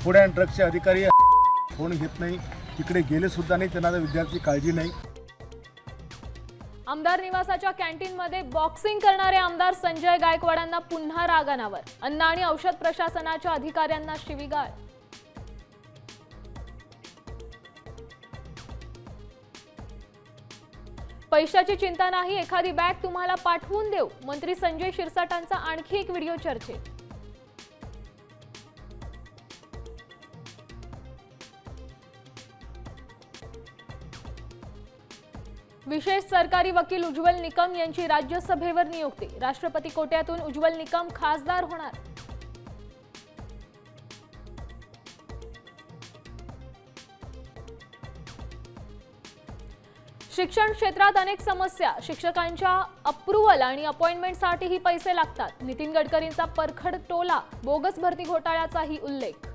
Food and ड्रग्सचे अधिकारी phone घेत नाही, तिकडे गेले सुद्धा नाही, त्यांना विद्यार्थी काळजी नाही। आमदार निवासाच्या कॅन्टीनमध्ये बॉक्सिंग करणारे आमदार संजय गायकवाडांना पुन्हा राग अनावर। अन्न आणि औषध प्रशासनाच्या अधिकाऱ्यांना शिवीगाळ। पैशाची चिंता नाही, एखादी बॅग तुम्हाला पाठवून देऊ। मंत्री संजय शिरसाटांचा आणखी एक व्हिडिओ चर्चेत। विशेष सरकारी वकील उज्ज्वल निकम यांची राज्यसभेवर नियुक्ती। राष्ट्रपती कोट्यातून उज्ज्वल निकम खासदार होणार। शिक्षण क्षेत्रात अनेक समस्या, शिक्षकांच्या अप्रूव्हल आणि अपॉइंटमेंटसाठीही पैसे लागतात। नितीन गडकरींचा परखड टोला, बोगस भरती घोटाळ्याचाही उल्लेख।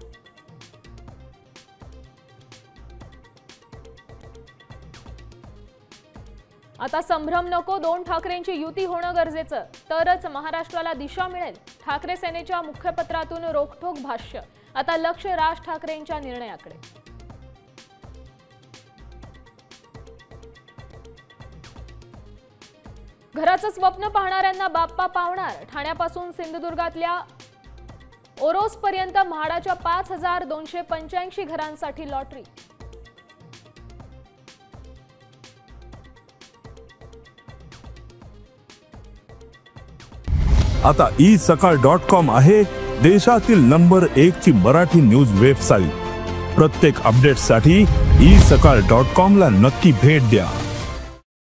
आता संभ्रम नको, 2 ठाकरेंची युती होणं गरजेचं, तरच महाराष्ट्राला दिशा मिळेल। ठाकरे सेनेच्या मुखपत्रातून रोखठोक भाष्य। आता लक्ष राज ठाकरेंच्या निर्णयाकडे। घराचं स्वप्न पाहणाऱ्यांना बाप्पा पावणार। ठाण्यापासून सिंधुदुर्गातल्या ओरोसपर्यंत म्हाडाच्या 5285 घरांसाठी लॉटरी। आता isakal.com आहे देशातील नंबर 1 ची मराठी न्यूज वेबसाईट। प्रत्येक अपडेटसाठी isakal.com ला नक्की भेट द्या।